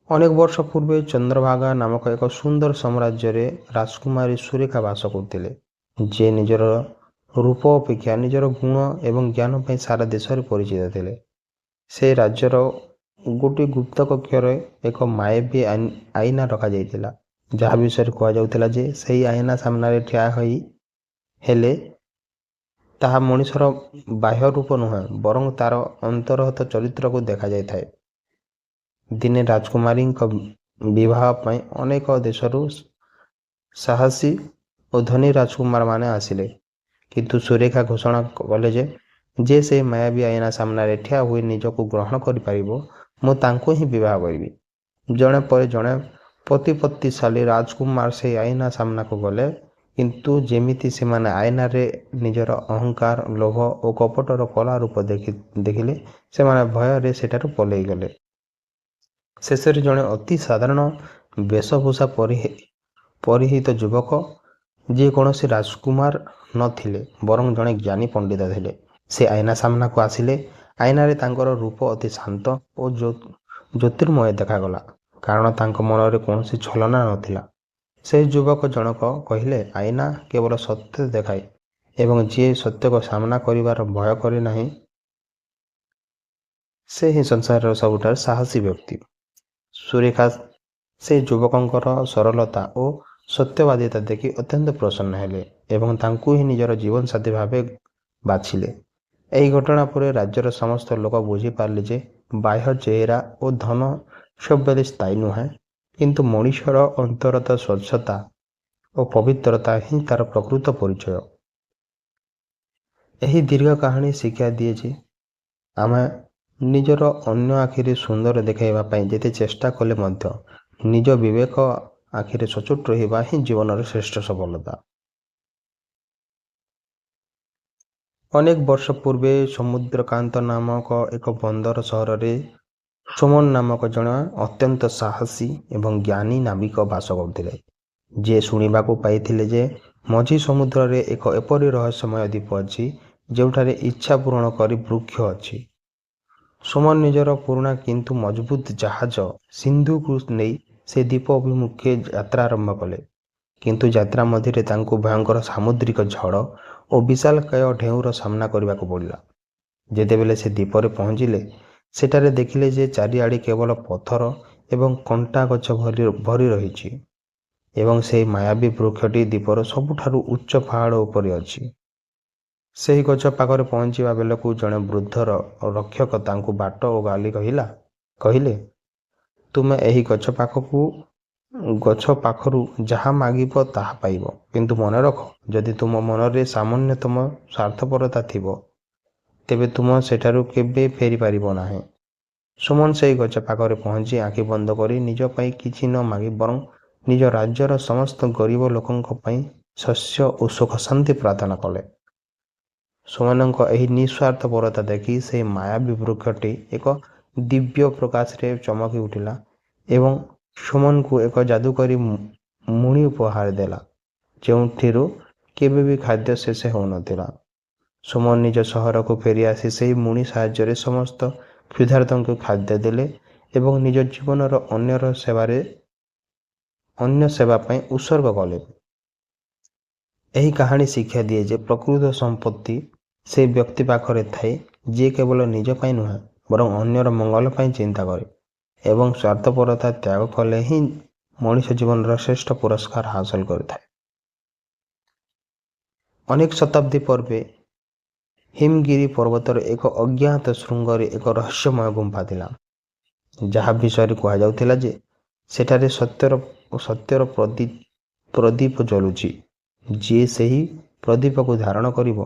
ଅନେକ ବର୍ଷ ପୂର୍ବେ ଚନ୍ଦ୍ରଭାଗା ନାମକ ଏକ ସୁନ୍ଦର ସାମ୍ରାଜ୍ୟରେ ରାଜକୁମାରୀ ସୁରେଖା ବାସ କରୁଥିଲେ, ଯିଏ ନିଜର ରୂପ ଅପେକ୍ଷା ନିଜର ଗୁଣ ଏବଂ ଜ୍ଞାନ ପାଇଁ ସାରା ଦେଶରେ ପରିଚିତ ଥିଲେ। ସେ ରାଜ୍ୟର ଗୋଟିଏ ଗୁପ୍ତ କକ୍ଷରେ ଏକ ମାୟାବୀ ଆଇନା ରଖାଯାଇଥିଲା, ଯାହା ବିଷୟରେ କୁହାଯାଉଥିଲା ଯେ ସେହି ଆଇନା ସାମ୍ନାରେ ଠିଆ ହୋଇ ହେଲେ ତାହା ମଣିଷର ବାହ୍ୟ ରୂପ ନୁହେଁ, ବରଂ ତାର ଅନ୍ତର୍ଗତ ଚରିତ୍ରକୁ ଦେଖାଯାଇଥାଏ। ଦିନେ ରାଜକୁମାରୀଙ୍କ ବିବାହ ପାଇଁ ଅନେକ ଦେଶରୁ ସାହସୀ ଓ ଧନୀ ରାଜକୁମାରମାନେ ଆସିଲେ, କିନ୍ତୁ ସୁରେଖା ଘୋଷଣା କଲେ ଯେ ସେ ମାୟାବୀ ଆଇନା ସାମ୍ନାରେ ଠିଆ ହୋଇ ନିଜକୁ ଗ୍ରହଣ କରିପାରିବ, ମୁଁ ତାଙ୍କୁ ହିଁ ବିବାହ କରିବି। ଜଣେ ପରେ ଜଣେ ପ୍ରତିପତ୍ତିଶାଳୀ ରାଜକୁମାର ସେହି ଆଇନା ସାମ୍ନାକୁ ଗଲେ, କିନ୍ତୁ ଯେମିତି ସେମାନେ ଆଇନାରେ ନିଜର ଅହଙ୍କାର, ଲୋଭ ଓ କପଟର କଳା ରୂପ ଦେଖିଲେ, ସେମାନେ ଭୟରେ ସେଠାରୁ ପଳାଇ ଗଲେ। ଶେଷରେ ଜଣେ ଅତି ସାଧାରଣ ବେଶଭୂଷା ପରିହିତ ଯୁବକ, ଯିଏ କୌଣସି ରାଜକୁମାର ନଥିଲେ ବରଂ ଜଣେ ଜ୍ଞାନୀ ପଣ୍ଡିତ ଥିଲେ, ସେ ଆଇନା ସାମ୍ନାକୁ ଆସିଲେ। ଆଇନାରେ ତାଙ୍କର ରୂପ ଅତି ଶାନ୍ତ ଓ ଜ୍ୟୋତିର୍ମୟ ଦେଖାଗଲା, କାରଣ ତାଙ୍କ ମନରେ କୌଣସି ଛଳନା ନଥିଲା। ସେହି ଯୁବକ ଜଣକ କହିଲେ, ଆଇନା କେବଳ ସତ୍ୟ ଦେଖାଏ ଏବଂ ଯିଏ ସତ୍ୟକୁ ସାମ୍ନା କରିବାର ଭୟ କରେ ନାହିଁ, ସେ ହିଁ ସଂସାରର ସବୁଠାରୁ ସାହସୀ ବ୍ୟକ୍ତି। ସୁରେଖା ସେ ଯୁବକଙ୍କର ସରଳତା ଓ ସତ୍ୟବାଦିତା ଦେଖି ଅତ୍ୟନ୍ତ ପ୍ରସନ୍ନ ହେଲେ ଏବଂ ତାଙ୍କୁ ହିଁ ନିଜର ଜୀବନସାଥୀ ଭାବେ ବାଛିଲେ। ଏହି ଘଟଣା ପରେ ରାଜ୍ୟର ସମସ୍ତ ଲୋକ ବୁଝିପାରିଲେ ଯେ ବାହ୍ୟ ଚେହେରା ଓ ଧନ ସବୁବେଳେ ସ୍ଥାୟୀ ନୁହେଁ, କିନ୍ତୁ ମଣିଷର ଅନ୍ତରତ ସ୍ୱଚ୍ଛତା ଓ ପବିତ୍ରତା ହିଁ ତାର ପ୍ରକୃତ ପରିଚୟ। ଏହି ଦୀର୍ଘ କାହାଣୀ ଶିକ୍ଷା ଦିଏ ଯେ ଆମେ ନିଜର ଅନ୍ୟ ଆଖିରେ ସୁନ୍ଦର ଦେଖାଇବା ପାଇଁ ଯେତେ ଚେଷ୍ଟା କଲେ ମଧ୍ୟ ନିଜ ବିବେକ ଆଖିରେ ସଚୋଟ ରହିବା ହିଁ ଜୀବନର ଶ୍ରେଷ୍ଠ ସଫଳତା। ଅନେକ ବର୍ଷ ପୂର୍ବେ ସମୁଦ୍ରକାନ୍ତ ନାମକ ଏକ ବନ୍ଦର ସହରରେ ସୁମନ ନାମକ ଜଣେ ଅତ୍ୟନ୍ତ ସାହସୀ ଏବଂ ଜ୍ଞାନୀ ନାବିକ ବାସ କରୁଥିଲେ, ଯିଏ ଶୁଣିବାକୁ ପାଇଥିଲେ ଯେ ମଝି ସମୁଦ୍ରରେ ଏକ ଏପରି ରହସ୍ୟମୟ ଦ୍ୱୀପ ଅଛି ଯେଉଁଠାରେ ଇଚ୍ଛା ପୂରଣ କରି ବୃକ୍ଷ ଅଛି। ସୁମନ ନିଜର ପୁରୁଣା କିନ୍ତୁ ମଜବୁତ ଜାହାଜ ସିନ୍ଧୁକୁ ନେଇ ସେ ଦ୍ୱୀପ ଅଭିମୁଖେ ଯାତ୍ରା ଆରମ୍ଭ କଲେ, କିନ୍ତୁ ଯାତ୍ରା ମଧ୍ୟରେ ତାଙ୍କୁ ଭୟଙ୍କର ସାମୁଦ୍ରିକ ଝଡ଼ ଓ ବିଶାଳକାୟ ଢେଉର ସାମ୍ନା କରିବାକୁ ପଡ଼ିଲା। ଯେତେବେଳେ ସେ ଦ୍ୱୀପରେ ପହଞ୍ଚିଲେ, ସେଠାରେ ଦେଖିଲେ ଯେ ଚାରିଆଡ଼େ କେବଳ ପଥର ଏବଂ କଣ୍ଟା ଗଛ ଭରି ରହିଛି ଏବଂ ସେହି ମାୟାବୀ ବୃକ୍ଷଟି ଦ୍ୱୀପର ସବୁଠାରୁ ଉଚ୍ଚ ପାହାଡ଼ ଉପରେ ଅଛି। ସେହି ଗଛ ପାଖରେ ପହଞ୍ଚିବା ବେଳକୁ ଜଣେ ବୃଦ୍ଧ ରକ୍ଷକ ତାଙ୍କୁ ବାଟ ଓ ଗାଲି କହିଲେ, ତୁମେ ଏହି ଗଛ ପାଖରୁ ଯାହା ମାଗିବ ତାହା ପାଇବ, କିନ୍ତୁ ମନେ ରଖ, ଯଦି ତୁମ ମନରେ ସାମାନ୍ୟତମ ସ୍ୱାର୍ଥପରତା ଥିବ, ତେବେ ତୁମେ ସେଠାରୁ କେବେ ଫେରିପାରିବ ନାହିଁ। ସୁମନ ସେହି ଗଛ ପାଖରେ ପହଞ୍ଚି ଆଖି ବନ୍ଦ କରି ନିଜ ପାଇଁ କିଛି ନ ମାଗି ବରଂ ନିଜ ରାଜ୍ୟର ସମସ୍ତ ଗରିବ ଲୋକଙ୍କ ପାଇଁ ଶସ୍ୟ ଓ ସୁଖ ଶାନ୍ତି ପ୍ରାର୍ଥନା କଲେ। ସୁମନଙ୍କ ଏହି ନିଃସ୍ୱାର୍ଥପରତା ଦେଖି ସେହି ମାୟାବୀ ବୃକ୍ଷଟି ଏକ ଦିବ୍ୟ ପ୍ରକାଶରେ ଚମକି ଉଠିଲା ଏବଂ ସୁମନଙ୍କୁ ଏକ ଯାଦୁକରୀ ମୁଣି ଉପହାର ଦେଲା, ଯେଉଁଥିରୁ କେବେ ବି ଖାଦ୍ୟ ଶେଷ ହେଉନଥିଲା। ସୁମନ ନିଜ ସହରକୁ ଫେରିଆସି ସେହି ମୁଣି ସାହାଯ୍ୟରେ ସମସ୍ତ କ୍ଷୁଧାର୍ତଙ୍କୁ ଖାଦ୍ୟ ଦେଲେ ଏବଂ ନିଜ ଜୀବନର ଅନ୍ୟ ସେବା ପାଇଁ ଉତ୍ସର୍ଗ କଲେ। ଏହି କାହାଣୀ ଶିକ୍ଷା ଦିଏ ଯେ ପ୍ରକୃତ ସମ୍ପତ୍ତି ସେହି ବ୍ୟକ୍ତି ପାଖରେ ଥାଏ ଯିଏ କେବଳ ନିଜ ପାଇଁ ନୁହେଁ, ବରଂ ଅନ୍ୟର ମଙ୍ଗଳ ପାଇଁ ଚିନ୍ତା କରେ ଏବଂ ସ୍ୱାର୍ଥପରତା ତ୍ୟାଗ କଲେ ହିଁ ମଣିଷ ଜୀବନର ଶ୍ରେଷ୍ଠ ପୁରସ୍କାର ହାସଲ କରିଥାଏ। ଅନେକ ଶତାବ୍ଦୀ ପୂର୍ବେ ହିମଗିରି ପର୍ବତର ଏକ ଅଜ୍ଞାତ ଶୃଙ୍ଗରେ ଏକ ରହସ୍ୟମୟ ଗୁମ୍ଫା ଥିଲା, ଯାହା ବିଷୟରେ କୁହାଯାଉଥିଲା ଯେ ସେଠାରେ ସତ୍ୟର ପ୍ରଦୀପ ଜଳୁଛି। ଯିଏ ସେହି ପ୍ରଦୀପକୁ ଧାରଣ କରିବ,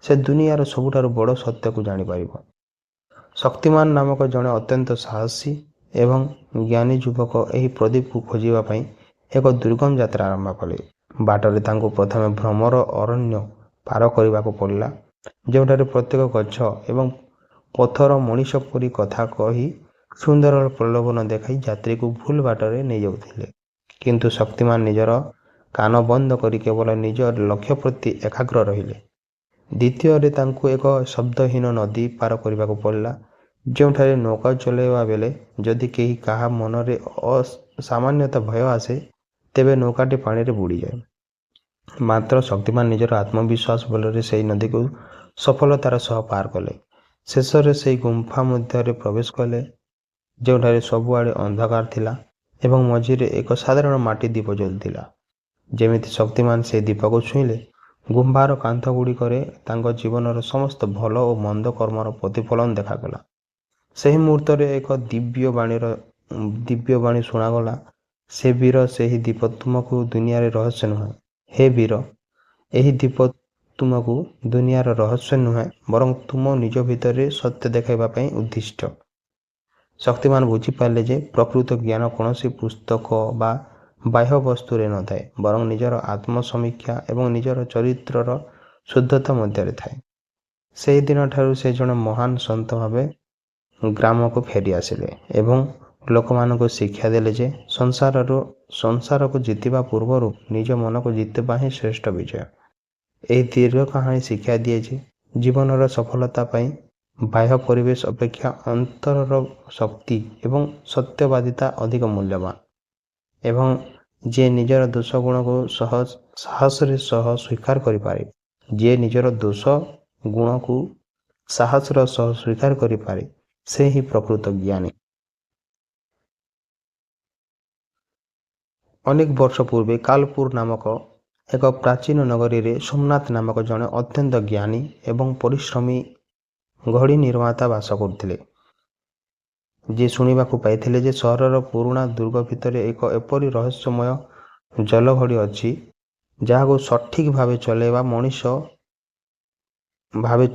ସେ ଦୁନିଆର ସବୁଠାରୁ ବଡ଼ ସତ୍ୟକୁ ଜାଣିପାରିବ। ଶକ୍ତିମାନ ନାମକ ଜଣେ ଅତ୍ୟନ୍ତ ସାହସୀ ଏବଂ ଜ୍ଞାନୀ ଯୁବକ ଏହି ପ୍ରଦୀପକୁ ଖୋଜିବା ପାଇଁ ଏକ ଦୁର୍ଗମ ଯାତ୍ରା ଆରମ୍ଭ କଲେ। ବାଟରେ ତାଙ୍କୁ ପ୍ରଥମେ ଭ୍ରମର ଅରଣ୍ୟ ପାର କରିବାକୁ ପଡ଼ିଲା, ଯେଉଁଠାରେ ପ୍ରତ୍ୟେକ ଗଛ ଏବଂ ପଥର ମଣିଷ ପରି କଥା କହି ସୁନ୍ଦର ପ୍ରଲୋଭନ ଦେଖାଇ ଯାତ୍ରୀକୁ ଭୁଲ ବାଟରେ ନେଇଯାଉଥିଲେ। କିନ୍ତୁ ଶକ୍ତିମାନ ନିଜର କାନ ବନ୍ଦ କରି କେବଳ ନିଜ ଲକ୍ଷ୍ୟ ପ୍ରତି ଏକାଗ୍ର ରହିଲେ। ଦ୍ୱିତୀୟରେ ତାଙ୍କୁ ଏକ ଶବ୍ଦହୀନ ନଦୀ ପାର କରିବାକୁ ପଡ଼ିଲା, ଯେଉଁଠାରେ ନୌକା ଚଳାଇବା ବେଳେ ଯଦି କେହି କାହା ମନରେ ସାମାନ୍ୟତଃ ଭୟ ଆସେ, ତେବେ ନୌକାଟି ପାଣିରେ ବୁଡ଼ିଯାଏ। ମାତ୍ର ଶକ୍ତିମାନ ନିଜର ଆତ୍ମବିଶ୍ୱାସ ବଳରେ ସେହି ନଦୀକୁ ସଫଳତାର ସହ ପାର କଲେ। ଶେଷରେ ସେହି ଗୁମ୍ଫା ମଧ୍ୟରେ ପ୍ରବେଶ କଲେ, ଯେଉଁଠାରେ ସବୁଆଡ଼େ ଅନ୍ଧକାର ଥିଲା ଏବଂ ମଝିରେ ଏକ ସାଧାରଣ ମାଟି ଦୀପ ଜଳୁଥିଲା। ଯେମିତି ଶକ୍ତିମାନ ସେହି ଦୀପକୁ ଛୁଇଁଲେ, ଗୁମ୍ଫାର କାନ୍ଥଗୁଡ଼ିକରେ ତାଙ୍କ ଜୀବନର ସମସ୍ତ ଭଲ ଓ ମନ୍ଦ କର୍ମର ପ୍ରତିଫଳନ ଦେଖାଗଲା। ସେହି ମୁହୂର୍ତ୍ତରେ ଏକ ଦିବ୍ୟ ବାଣୀ ଶୁଣାଗଲା, ସେ ବୀର, ସେହି ଦୀପ ତୁମକୁ ଦୁନିଆର ରହସ୍ୟ ନୁହେଁ। ହେ ବୀର, ଏହି ଦୀପ ତୁମକୁ ଦୁନିଆର ରହସ୍ୟ ନୁହେଁ, ବରଂ ତୁମ ନିଜ ଭିତରେ ସତ୍ୟ ଦେଖାଇବା ପାଇଁ ଉଦ୍ଦିଷ୍ଟ। ଶକ୍ତିମାନ ବୁଝିପାରିଲେ ଯେ ପ୍ରକୃତ ଜ୍ଞାନ କୌଣସି ପୁସ୍ତକ ବା ବାହ୍ୟ ବସ୍ତୁରେ ନଥାଏ, ବରଂ ନିଜର ଆତ୍ମସମୀକ୍ଷା ଏବଂ ନିଜର ଚରିତ୍ରର ଶୁଦ୍ଧତା ମଧ୍ୟରେ ଥାଏ। ସେହିଦିନ ଠାରୁ ସେ ଜଣେ ମହାନ ସନ୍ଥ ଭାବେ ଗ୍ରାମକୁ ଫେରି ଆସିଲେ ଏବଂ ଲୋକମାନଙ୍କୁ ଶିକ୍ଷା ଦେଲେ ଯେ ସଂସାରକୁ ଜିତିବା ପୂର୍ବରୁ ନିଜ ମନକୁ ଜିତିବା ହିଁ ଶ୍ରେଷ୍ଠ ବିଜୟ। ଏହି ଦୀର୍ଘ କାହାଣୀ ଶିକ୍ଷା ଦିଏ ଯେ ଜୀବନର ସଫଳତା ପାଇଁ ବାହ୍ୟ ପରିବେଶ ଅପେକ୍ଷା ଅନ୍ତରର ଶକ୍ତି ଏବଂ ସତ୍ୟବାଦିତା ଅଧିକ ମୂଲ୍ୟବାନ, ଏବଂ ଯିଏ ନିଜର ଦୋଷ ଗୁଣକୁ ସାହସର ସହ ସ୍ୱୀକାର କରିପାରେ ସେ ହିଁ ପ୍ରକୃତ ଜ୍ଞାନୀ। ଅନେକ ବର୍ଷ ପୂର୍ବେ କାଲପୁର ନାମକ ଏକ ପ୍ରାଚୀନ ନଗରୀରେ ସୋମନାଥ ନାମକ ଜଣେ ଅତ୍ୟନ୍ତ ଜ୍ଞାନୀ ଏବଂ ପରିଶ୍ରମୀ ଘଡ଼ି ନିର୍ମାତା ବାସ କରୁଥିଲେ। ଯିଏ ଶୁଣିବାକୁ ପାଇଥିଲେ ଯେ ସହରର ପୁରୁଣା ଦୁର୍ଗ ଭିତରେ ଏକ ଏପରି ରହସ୍ୟମୟ ଜଲଘଡ଼ି ଅଛି, ଯାହାକୁ ସଠିକ୍ ଭାବେ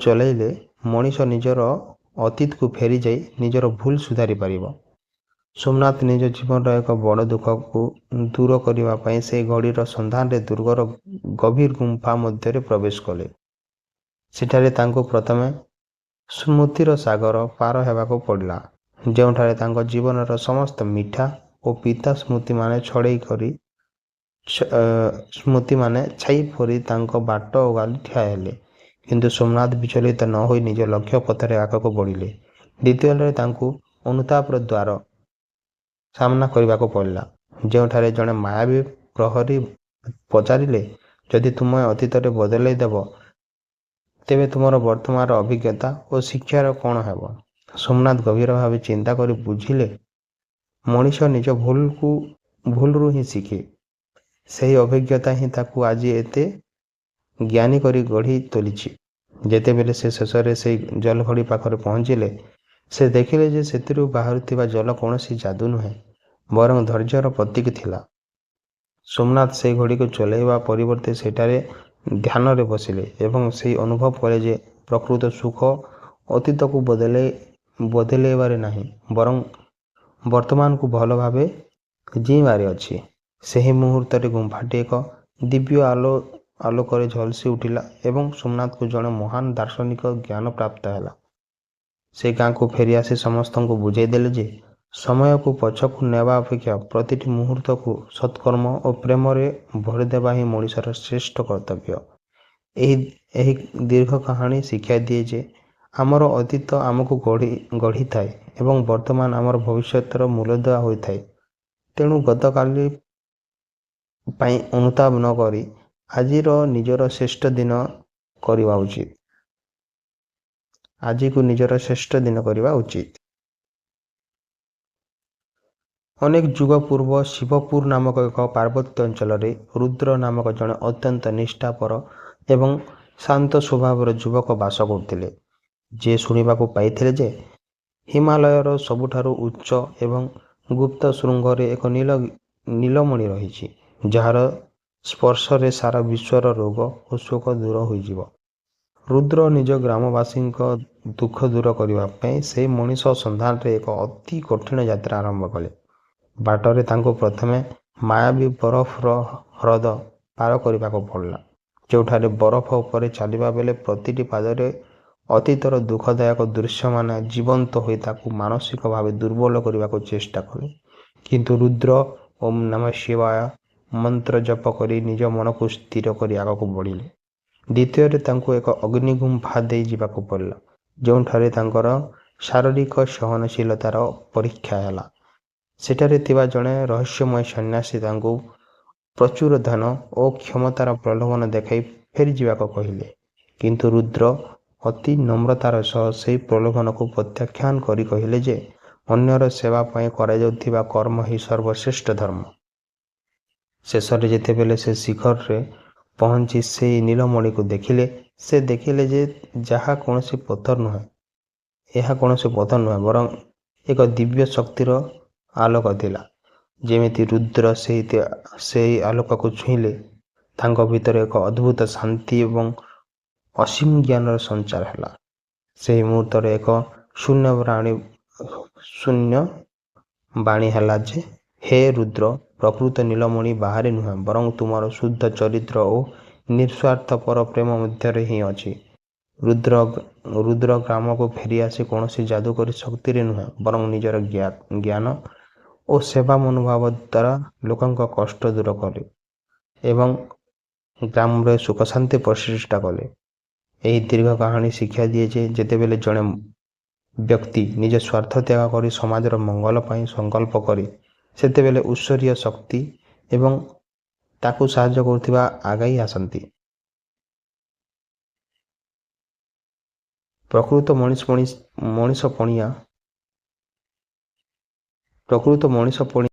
ଚଳାଇଲେ ମଣିଷ ନିଜର ଅତୀତକୁ ଫେରିଯାଇ ନିଜର ଭୁଲ ସୁଧାରି ପାରିବ। ସୋମନାଥ ନିଜ ଜୀବନର ଏକ ବଡ଼ ଦୁଃଖକୁ ଦୂର କରିବା ପାଇଁ ସେହି ଘଡ଼ିର ସନ୍ଧାନରେ ଦୁର୍ଗର ଗଭୀର ଗୁମ୍ଫା ମଧ୍ୟରେ ପ୍ରବେଶ କଲେ। ସେଠାରେ ତାଙ୍କୁ ପ୍ରଥମେ ସ୍ମୃତିର ସାଗର ପାର ହେବାକୁ ପଡ଼ିଲା, ଯେଉଁଠାରେ ତାଙ୍କ ଜୀବନର ସମସ୍ତ ମିଠା ଓ ପିତା ସ୍ମୃତିମାନେ ଛାଇ ପରି ତାଙ୍କ ବାଟ ଓଗାଳି ଠିଆ ହେଲେ। କିନ୍ତୁ ସୋମନାଥ ବିଚଳିତ ନ ହୋଇ ନିଜ ଲକ୍ଷ୍ୟ ପଥରେ ଆଗକୁ ବଢ଼ିଲେ। ଦ୍ୱିତୀୟରେ ତାଙ୍କୁ ଅନୁତାପର ଦ୍ୱାର ସାମ୍ନା କରିବାକୁ ପଡ଼ିଲା, ଯେଉଁଠାରେ ଜଣେ ମାୟାବୀ ପ୍ରହରୀ ପଚାରିଲେ, ଯଦି ତୁମେ ଅତୀତରେ ବଦଳାଇ ଦେବ, ତେବେ ତୁମର ବର୍ତ୍ତମାନର ଅଭିଜ୍ଞତା ଓ ଶିକ୍ଷାର କ'ଣ ହେବ? ସୋମନାଥ ଗଭୀର ଭାବେ ଚିନ୍ତା କରି ବୁଝିଲେ, ମଣିଷ ନିଜ ଭୁଲରୁ ହିଁ ଶିଖେ। ସେହି ଅଭିଜ୍ଞତା ହିଁ ତାକୁ ଆଜି ଏତେ ଜ୍ଞାନୀ କରି ଗଢ଼ି ତୋଳିଛି। ଯେତେବେଳେ ସେ ଶେଷରେ ସେହି ଜଲଘଡ଼ି ପାଖରେ ପହଞ୍ଚିଲେ, ସେ ଦେଖିଲେ ଯେ ସେଥିରୁ ବାହାରୁଥିବା ଜଳ କୌଣସି ଯାଦୁ ନୁହେଁ, ବରଂ ଧୈର୍ଯ୍ୟର ପ୍ରତୀକ ଥିଲା। ସୋମନାଥ ସେହି ଘଡ଼ିକୁ ଚଳାଇବା ପରିବର୍ତ୍ତେ ସେଠାରେ ଧ୍ୟାନରେ ବସିଲେ ଏବଂ ସେହି ଅନୁଭବ କଲେ ଯେ ପ୍ରକୃତ ସୁଖ ଅତୀତକୁ ବଦଳାଇବାରେ ନାହିଁ, ବରଂ ବର୍ତ୍ତମାନକୁ ଭଲ ଭାବେ ଜୀଇଁବାରେ ଅଛି। ସେହି ମୁହୂର୍ତ୍ତରେ ଗୁମ୍ଫାଟି ଏକ ଦିବ୍ୟ ଆଲୋକରେ ଝଲସି ଉଠିଲା ଏବଂ ସୋମନାଥଙ୍କୁ ଜଣେ ମହାନ ଦାର୍ଶନିକ ଜ୍ଞାନ ପ୍ରାପ୍ତ ହେଲା। ସେ ଗାଁକୁ ଫେରିଆସି ସମସ୍ତଙ୍କୁ ବୁଝାଇ ଦେଲେ ଯେ ସମୟକୁ ପଛକୁ ନେବା ଅପେକ୍ଷା ପ୍ରତିଟି ମୁହୂର୍ତ୍ତକୁ ସତ୍କର୍ମ ଓ ପ୍ରେମରେ ଭରିଦେବା ହିଁ ମଣିଷର ଶ୍ରେଷ୍ଠ କର୍ତ୍ତବ୍ୟ। ଏହି ଦୀର୍ଘ କାହାଣୀ ଶିକ୍ଷା ଦିଏ ଯେ ଆମର ଅତୀତ ଆମକୁ ଗଢ଼ିଥାଏ ଏବଂ ବର୍ତ୍ତମାନ ଆମର ଭବିଷ୍ୟତର ମୂଳଦୁଆ ହୋଇଥାଏ। ତେଣୁ ଗତକାଲି ପାଇଁ ଅନୁତାପ ନ କରି ଆଜିକୁ ନିଜର ଶ୍ରେଷ୍ଠ ଦିନ କରିବା ଉଚିତ। ଅନେକ ଯୁଗ ପୂର୍ବ ଶିବପୁର ନାମକ ଏକ ପାର୍ବତ୍ୟ ଅଞ୍ଚଳରେ ରୁଦ୍ର ନାମକ ଜଣେ ଅତ୍ୟନ୍ତ ନିଷ୍ଠାପର ଏବଂ ଶାନ୍ତ ସ୍ୱଭାବର ଯୁବକ ବାସ କରୁଥିଲେ, ଯିଏ ଶୁଣିବାକୁ ପାଇଥିଲେ ଯେ ହିମାଳୟର ସବୁଠାରୁ ଉଚ୍ଚ ଏବଂ ଗୁପ୍ତ ଶୃଙ୍ଗରେ ଏକ ନୀଳମଣି ରହିଛି, ଯାହାର ସ୍ପର୍ଶରେ ସାରା ବିଶ୍ୱର ରୋଗ ଓ ଶୋକ ଦୂର ହୋଇଯିବ। ରୁଦ୍ର ନିଜ ଗ୍ରାମବାସୀଙ୍କ ଦୁଃଖ ଦୂର କରିବା ପାଇଁ ସେହି ମଣିଷ ସନ୍ଧାନରେ ଏକ ଅତି କଠିନ ଯାତ୍ରା ଆରମ୍ଭ କଲେ। ବାଟରେ ତାଙ୍କୁ ପ୍ରଥମେ ମାୟାବୀ ବରଫର ହ୍ରଦ ପାର କରିବାକୁ ପଡ଼ିଲା, ଯେଉଁଠାରେ ବରଫ ଉପରେ ଚାଲିବା ବେଳେ ପ୍ରତିଟି ପାଦରେ ଅତୀତର ଦୁଃଖଦାୟକ ଦୃଶ୍ୟମାନ ଜୀବନ୍ତ ହୋଇ ତାକୁ ମାନସିକ ଭାବେ ଦୁର୍ବଳ କରିବାକୁ ଚେଷ୍ଟା କଲେ। କିନ୍ତୁ ରୁଦ୍ର ଓଁ ନମଃ ଶିବାୟ ମନ୍ତ୍ର ଜପ କରି ନିଜ ମନକୁ ସ୍ଥିର କରି ଆଗକୁ ବଢ଼ିଲେ। ଦ୍ୱିତୀୟରେ ତାଙ୍କୁ ଏକ ଅଗ୍ନିଗୁମ୍ଫା ଦେଇ ଯିବାକୁ ପଡ଼ିଲା, ଯେଉଁଠାରେ ତାଙ୍କର ଶାରୀରିକ ସହନଶୀଳତାର ପରୀକ୍ଷା ହେଲା। ସେଠାରେ ଥିବା ଜଣେ ରହସ୍ୟମୟ ସନ୍ନ୍ୟାସୀ ତାଙ୍କୁ ପ୍ରଚୁର ଧନ ଓ କ୍ଷମତାର ପ୍ରଲୋଭନ ଦେଖାଇ ଫେରିଯିବାକୁ କହିଲେ। କିନ୍ତୁ ରୁଦ୍ର ଅତି ନମ୍ରତାର ସହ ସେହି ପ୍ରଲୋଭନକୁ ପ୍ରତ୍ୟାଖ୍ୟାନ କରି କହିଲେ ଯେ ଅନ୍ୟର ସେବା ପାଇଁ କରାଯାଉଥିବା କର୍ମ ହିଁ ସର୍ବଶ୍ରେଷ୍ଠ ଧର୍ମ। ଶେଷରେ ଯେତେବେଳେ ସେ ଶିଖରରେ ପହଞ୍ଚି ସେହି ନୀଳମଣିକୁ ଦେଖିଲେ, ସେ ଦେଖିଲେ ଯେ ଏହା କୌଣସି ପଥର ନୁହେଁ ବରଂ ଏକ ଦିବ୍ୟ ଶକ୍ତିର ଆଲୋକ ଥିଲା। ଯେମିତି ରୁଦ୍ର ସେହି ଆଲୋକକୁ ଛୁଇଁଲେ ତାଙ୍କ ଭିତରେ ଏକ ଅଦ୍ଭୁତ ଶାନ୍ତି ଏବଂ ଅସୀମ ଜ୍ଞାନର ସଞ୍ଚାର ହେଲା। ସେହି ମୁହୂର୍ତ୍ତରେ ଏକ ଶୂନ୍ୟ ବାଣୀ ହେଲା ଯେ, ହେ ରୁଦ୍ର, ପ୍ରକୃତ ନୀଳମଣି ବାହାରେ ନୁହେଁ ବରଂ ତୁମର ଶୁଦ୍ଧ ଚରିତ୍ର ଓ ନିଃସ୍ୱାର୍ଥପର ପ୍ରେମ ମଧ୍ୟରେ ହିଁ ଅଛି। ରୁଦ୍ର ଗ୍ରାମକୁ ଫେରିଆସି କୌଣସି ଯାଦୁକରୀ ଶକ୍ତିରେ ନୁହେଁ ବରଂ ନିଜର ଜ୍ଞାନ ଓ ସେବା ମନୋଭାବ ଦ୍ୱାରା ଲୋକଙ୍କ କଷ୍ଟ ଦୂର କଲେ ଏବଂ ଗ୍ରାମରେ ସୁଖଶାନ୍ତି ପ୍ରତିଷ୍ଠା କଲେ। ଏହି ଦୀର୍ଘ କାହାଣୀ ଶିକ୍ଷା ଦିଏ ଯେ ଯେତେବେଳେ ଜଣେ ବ୍ୟକ୍ତି ନିଜ ସ୍ୱାର୍ଥ ତ୍ୟାଗ କରି ସମାଜର ମଙ୍ଗଳ ପାଇଁ ସଂକଳ୍ପ କରେ, ସେତେବେଳେ ଈଶ୍ୱରୀୟ ଶକ୍ତି ଏବଂ ତାକୁ ସାହାଯ୍ୟ କରୁଥିବା ଆଗାଇ ଆସନ୍ତି। ପ୍ରକୃତ ମଣିଷପଣିଆ